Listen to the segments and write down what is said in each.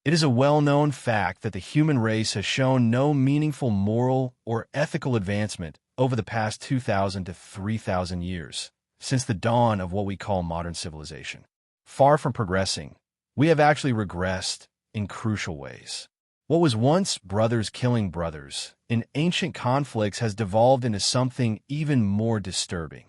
It is a well-known fact that the human race has shown no meaningful moral or ethical advancement over the past 2,000 to 3,000 years, since the dawn of what we call modern civilization. Far from progressing, we have actually regressed in crucial ways. What was once brothers killing brothers in ancient conflicts has devolved into something even more disturbing.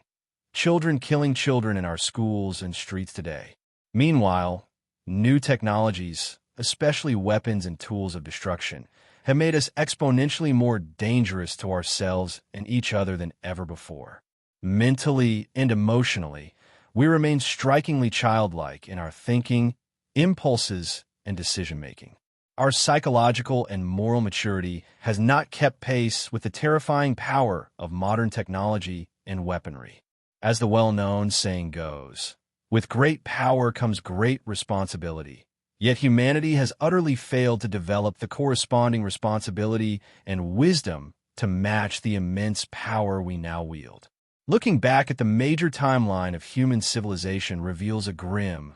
Children killing children in our schools and streets today. Meanwhile, new technologies, especially weapons and tools of destruction, have made us exponentially more dangerous to ourselves and each other than ever before. Mentally and emotionally, we remain strikingly childlike in our thinking, impulses, and decision-making. Our psychological and moral maturity has not kept pace with the terrifying power of modern technology and weaponry. As the well-known saying goes, with great power comes great responsibility. Yet humanity has utterly failed to develop the corresponding responsibility and wisdom to match the immense power we now wield. Looking back at the major timeline of human civilization reveals a grim,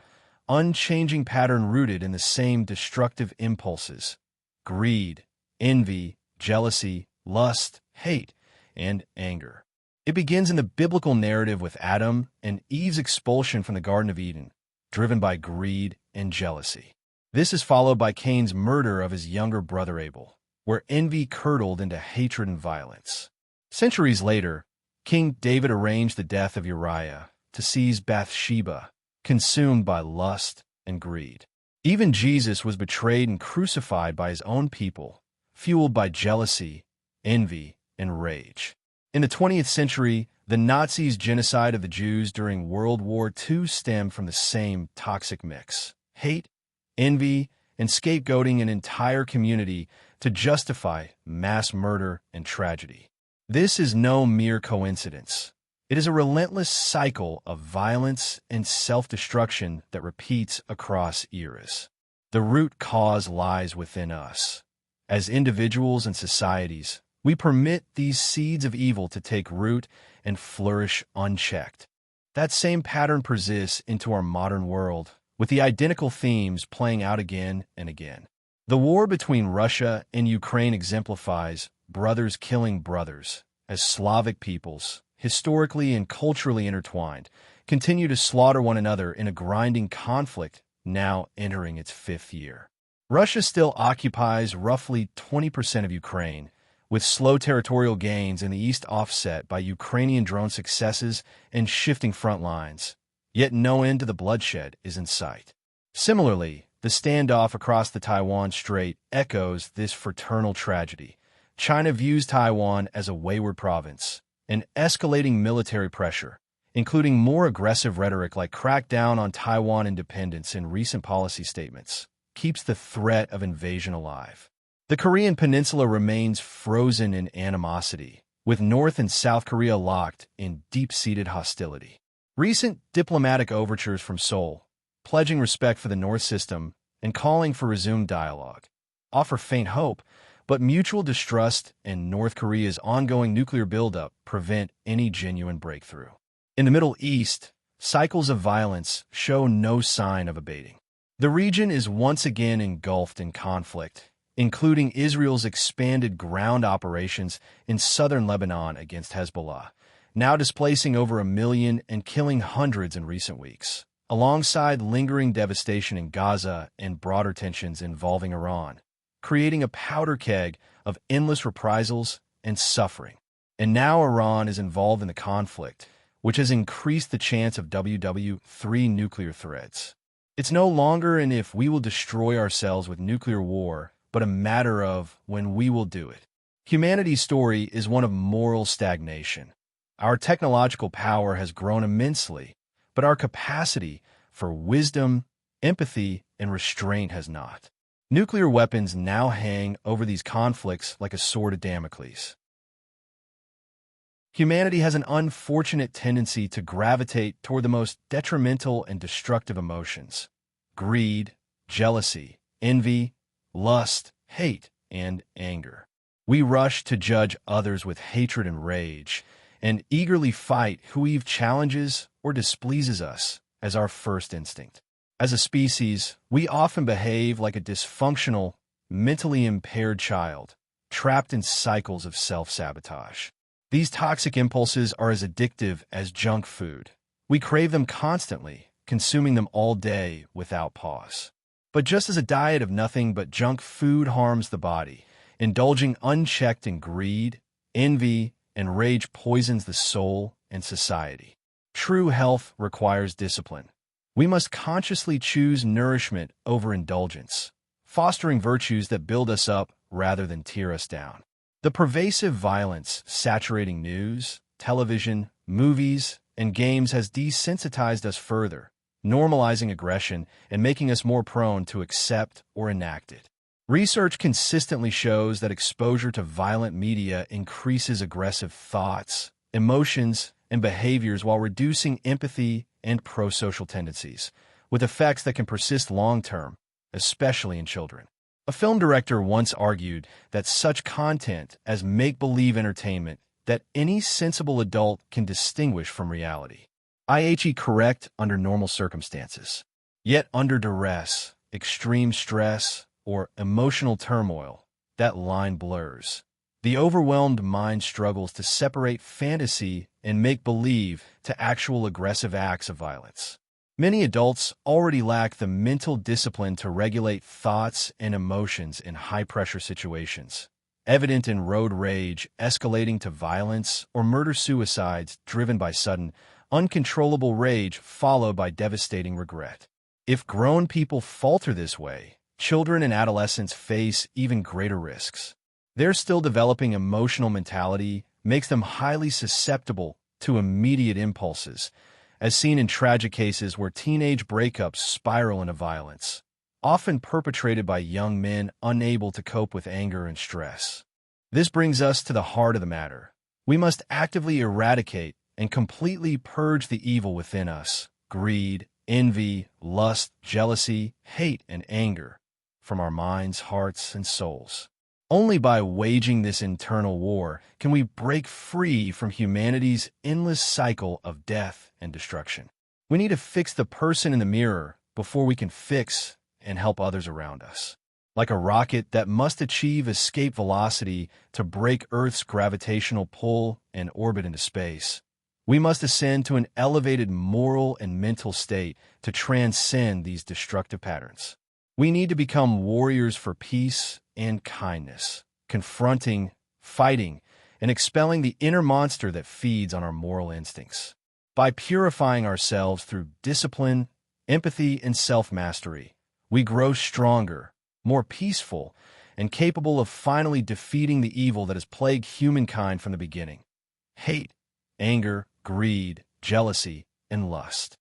unchanging pattern rooted in the same destructive impulses: greed, envy, jealousy, lust, hate, and anger. It begins in the biblical narrative with Adam and Eve's expulsion from the Garden of Eden, driven by greed and jealousy. This is followed by Cain's murder of his younger brother Abel, where envy curdled into hatred and violence. Centuries later, King David arranged the death of Uriah to seize Bathsheba, consumed by lust and greed. Even Jesus was betrayed and crucified by his own people, fueled by jealousy, envy, and rage. In the 20th century, the Nazis' genocide of the Jews during World War II stemmed from the same toxic mix: hate, envy, and scapegoating an entire community to justify mass murder and tragedy. This is no mere coincidence. It is a relentless cycle of violence and self-destruction that repeats across eras. The root cause lies within us. As individuals and societies, we permit these seeds of evil to take root and flourish unchecked. That same pattern persists into our modern world, with the identical themes playing out again and again. The war between Russia and Ukraine exemplifies brothers killing brothers, as Slavic peoples, historically and culturally intertwined, continue to slaughter one another in a grinding conflict now entering its 5th year. Russia still occupies roughly 20% of Ukraine, with slow territorial gains in the east offset by Ukrainian drone successes and shifting front lines. Yet no end to the bloodshed is in sight. Similarly, the standoff across the Taiwan Strait echoes this fraternal tragedy. China views Taiwan as a wayward province, and escalating military pressure, including more aggressive rhetoric like crackdown on Taiwan independence in recent policy statements, keeps the threat of invasion alive. The Korean peninsula remains frozen in animosity, with North and South Korea locked in deep-seated hostility. Recent diplomatic overtures from Seoul, pledging respect for the North system and calling for resumed dialogue, offer faint hope, but mutual distrust and North Korea's ongoing nuclear buildup prevent any genuine breakthrough. In the Middle East, cycles of violence show no sign of abating. The region is once again engulfed in conflict, including Israel's expanded ground operations in southern Lebanon against Hezbollah, now displacing over 1 million and killing hundreds in recent weeks, alongside lingering devastation in Gaza and broader tensions involving Iran, creating a powder keg of endless reprisals and suffering. And now Iran is involved in the conflict, which has increased the chance of WW3 nuclear threats. It's no longer an if we will destroy ourselves with nuclear war, but a matter of when we will do it. Humanity's story is one of moral stagnation. Our technological power has grown immensely, but our capacity for wisdom, empathy, and restraint has not. Nuclear weapons now hang over these conflicts like a sword of Damocles. Humanity has an unfortunate tendency to gravitate toward the most detrimental and destructive emotions: greed, jealousy, envy, lust, hate, and anger. We rush to judge others with hatred and rage, and eagerly fight whoever challenges or displeases us as our first instinct. As a species, we often behave like a dysfunctional, mentally impaired child, trapped in cycles of self-sabotage. These toxic impulses are as addictive as junk food. We crave them constantly, consuming them all day without pause. But just as a diet of nothing but junk food harms the body, indulging unchecked in greed, envy, and rage poisons the soul and society. True health requires discipline. We must consciously choose nourishment over indulgence, fostering virtues that build us up rather than tear us down. The pervasive violence saturating news, television, movies, and games has desensitized us further, normalizing aggression and making us more prone to accept or enact it. Research consistently shows that exposure to violent media increases aggressive thoughts, emotions, and behaviors while reducing empathy and pro-social tendencies, with effects that can persist long-term, especially in children. A film director once argued that such content as make-believe entertainment that any sensible adult can distinguish from reality, i.e. correct under normal circumstances. Yet under duress, extreme stress, or emotional turmoil, that line blurs. The overwhelmed mind struggles to separate fantasy and make-believe to actual aggressive acts of violence. Many adults already lack the mental discipline to regulate thoughts and emotions in high-pressure situations, evident in road rage escalating to violence or murder-suicides driven by sudden, uncontrollable rage followed by devastating regret. If grown people falter this way, children and adolescents face even greater risks. Their still developing emotional mentality makes them highly susceptible to immediate impulses, as seen in tragic cases where teenage breakups spiral into violence, often perpetrated by young men unable to cope with anger and stress. This brings us to the heart of the matter. We must actively eradicate and completely purge the evil within us, greed, envy, lust, jealousy, hate, and anger, from our minds, hearts, and souls. Only by waging this internal war can we break free from humanity's endless cycle of death and destruction. We need to fix the person in the mirror before we can fix and help others around us. Like a rocket that must achieve escape velocity to break Earth's gravitational pull and orbit into space, we must ascend to an elevated moral and mental state to transcend these destructive patterns. We need to become warriors for peace and kindness, confronting, fighting, and expelling the inner monster that feeds on our moral instincts. By purifying ourselves through discipline, empathy, and self-mastery, we grow stronger, more peaceful, and capable of finally defeating the evil that has plagued humankind from the beginning: hate, anger, greed, jealousy, and lust.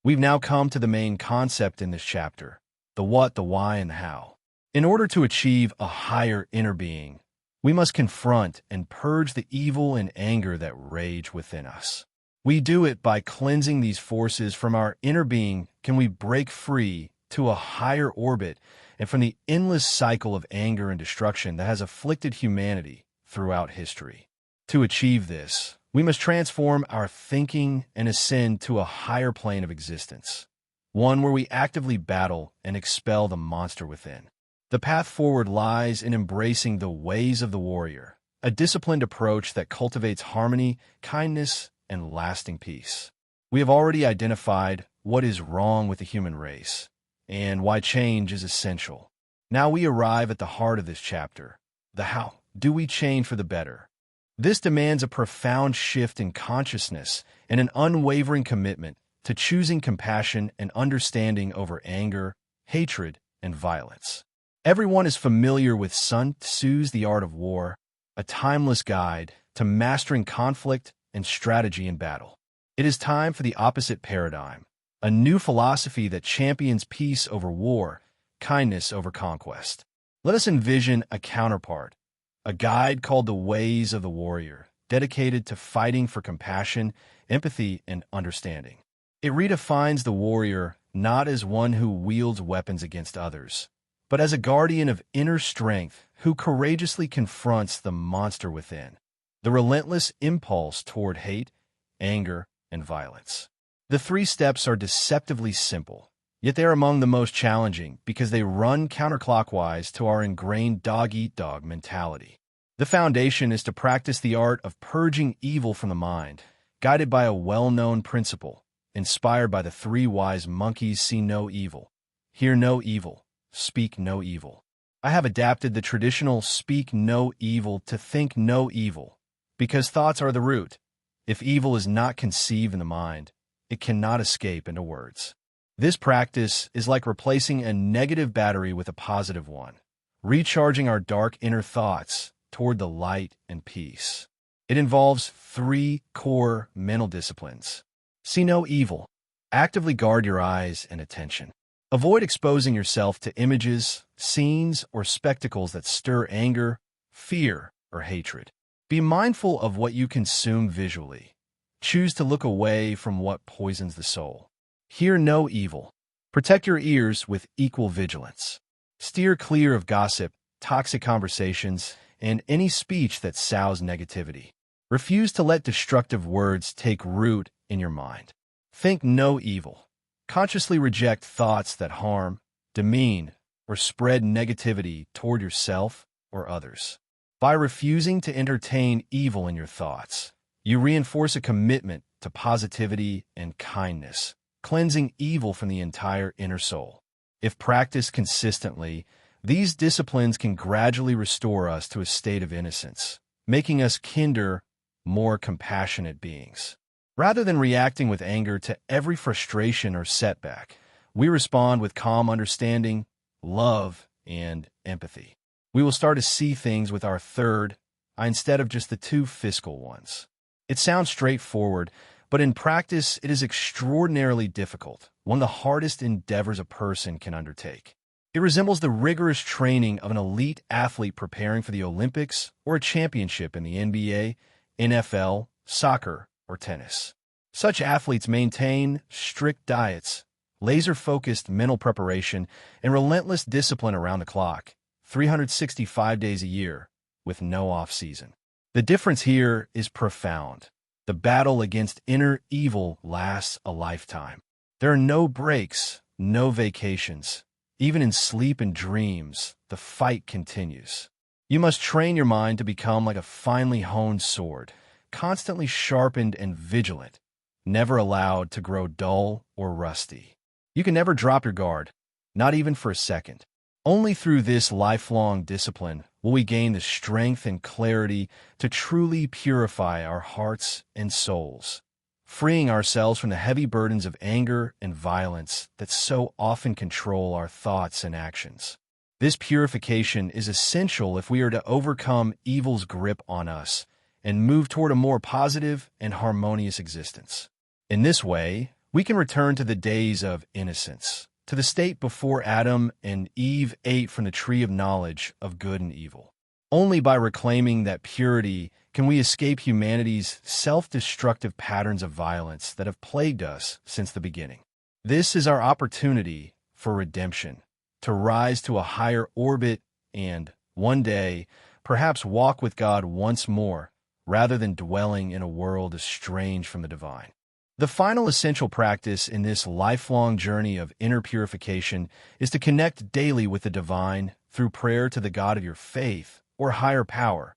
We've now come to the main concept in this chapter: the what, the why, and the how. In order to achieve a higher inner being, we must confront and purge the evil and anger that rage within us. We do it by cleansing these forces from our inner being. Can we break free to a higher orbit and from the endless cycle of anger and destruction that has afflicted humanity throughout history? To achieve this, we must transform our thinking and ascend to a higher plane of existence, one where we actively battle and expel the monster within. The path forward lies in embracing the ways of the warrior, a disciplined approach that cultivates harmony, kindness, and lasting peace. We have already identified what is wrong with the human race and why change is essential. Now we arrive at the heart of this chapter: the how. Do we change for the better? This demands a profound shift in consciousness and an unwavering commitment to choosing compassion and understanding over anger, hatred, and violence. Everyone is familiar with Sun Tzu's The Art of War, a timeless guide to mastering conflict and strategy in battle. It is time for the opposite paradigm, a new philosophy that champions peace over war, kindness over conquest. Let us envision a counterpart, a guide called The Ways of the Warrior, dedicated to fighting for compassion, empathy, and understanding. It redefines the warrior not as one who wields weapons against others, but as a guardian of inner strength who courageously confronts the monster within, the relentless impulse toward hate, anger, and violence. The 3 steps are deceptively simple, yet they are among the most challenging because they run counterclockwise to our ingrained dog-eat-dog mentality. The foundation is to practice the art of purging evil from the mind, guided by a well-known principle, inspired by the 3 wise monkeys: see no evil, hear no evil, speak no evil. I have adapted the traditional speak no evil to think no evil, because thoughts are the root. If evil is not conceived in the mind, it cannot escape into words. This practice is like replacing a negative battery with a positive one, recharging our dark inner thoughts toward the light and peace. It involves 3 core mental disciplines. See no evil. Actively guard your eyes and attention. Avoid exposing yourself to images, scenes, or spectacles that stir anger, fear, or hatred. Be mindful of what you consume visually. Choose to look away from what poisons the soul. Hear no evil. Protect your ears with equal vigilance. Steer clear of gossip, toxic conversations, and any speech that sows negativity. Refuse to let destructive words take root in your mind. Think no evil. Consciously reject thoughts that harm, demean, or spread negativity toward yourself or others. By refusing to entertain evil in your thoughts, you reinforce a commitment to positivity and kindness, cleansing evil from the entire inner soul. If practiced consistently, these disciplines can gradually restore us to a state of innocence, making us kinder, more compassionate beings. Rather than reacting with anger to every frustration or setback, we respond with calm understanding, love, and empathy. We will start to see things with our third eye instead of just the 2 physical ones. It sounds straightforward, but in practice it is extraordinarily difficult, one of the hardest endeavors a person can undertake. It resembles the rigorous training of an elite athlete preparing for the Olympics or a championship in the NBA, NFL, soccer, or tennis. Such athletes maintain strict diets, laser-focused mental preparation, and relentless discipline around the clock, 365 days a year, with no off-season. The difference here is profound. The battle against inner evil lasts a lifetime. There are no breaks, no vacations. Even in sleep and dreams, the fight continues. You must train your mind to become like a finely honed sword, constantly sharpened and vigilant, never allowed to grow dull or rusty. You can never drop your guard, not even for a second. Only through this lifelong discipline will we gain the strength and clarity to truly purify our hearts and souls, freeing ourselves from the heavy burdens of anger and violence that so often control our thoughts and actions. This purification is essential if we are to overcome evil's grip on us and move toward a more positive and harmonious existence. In this way, we can return to the days of innocence, to the state before Adam and Eve ate from the tree of knowledge of good and evil. Only by reclaiming that purity can we escape humanity's self-destructive patterns of violence that have plagued us since the beginning. This is our opportunity for redemption, to rise to a higher orbit and, one day, perhaps walk with God once more, rather than dwelling in a world estranged from the divine. The final essential practice in this lifelong journey of inner purification is to connect daily with the divine through prayer to the God of your faith or higher power,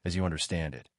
as you understand it,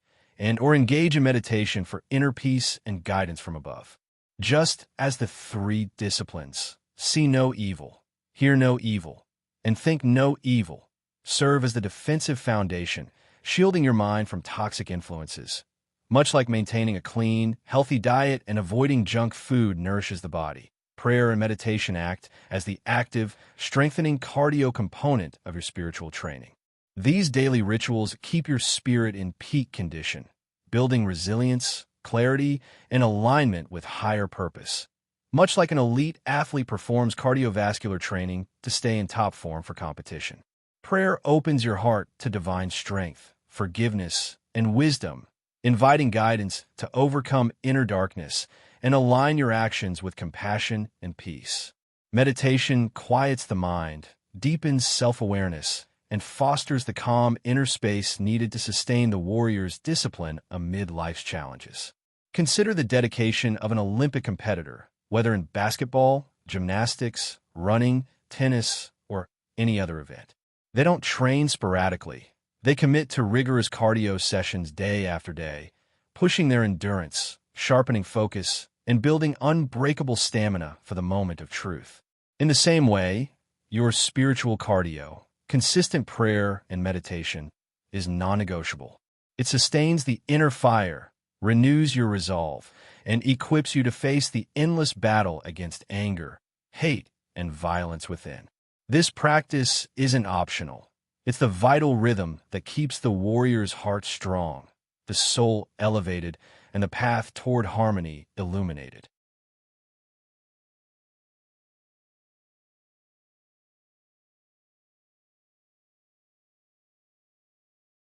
or engage in meditation for inner peace and guidance from above. Just as the 3 disciplines, see no evil, hear no evil, and think no evil, serve as the defensive foundation, shielding your mind from toxic influences. Much like maintaining a clean, healthy diet and avoiding junk food nourishes the body, prayer and meditation act as the active, strengthening cardio component of your spiritual training. These daily rituals keep your spirit in peak condition, building resilience, clarity, and alignment with higher purpose. Much like an elite athlete performs cardiovascular training to stay in top form for competition. Prayer opens your heart to divine strength, forgiveness, and wisdom, inviting guidance to overcome inner darkness and align your actions with compassion and peace. Meditation quiets the mind, deepens self-awareness, and fosters the calm inner space needed to sustain the warrior's discipline amid life's challenges. Consider the dedication of an Olympic competitor, whether in basketball, gymnastics, running, tennis, or any other event. They don't train sporadically. They commit to rigorous cardio sessions day after day, pushing their endurance, sharpening focus, and building unbreakable stamina for the moment of truth. In the same way, your spiritual cardio, consistent prayer and meditation, is non-negotiable. It sustains the inner fire, renews your resolve, and equips you to face the endless battle against anger, hate, and violence within. This practice isn't optional. It's the vital rhythm that keeps the warrior's heart strong, the soul elevated, and the path toward harmony illuminated.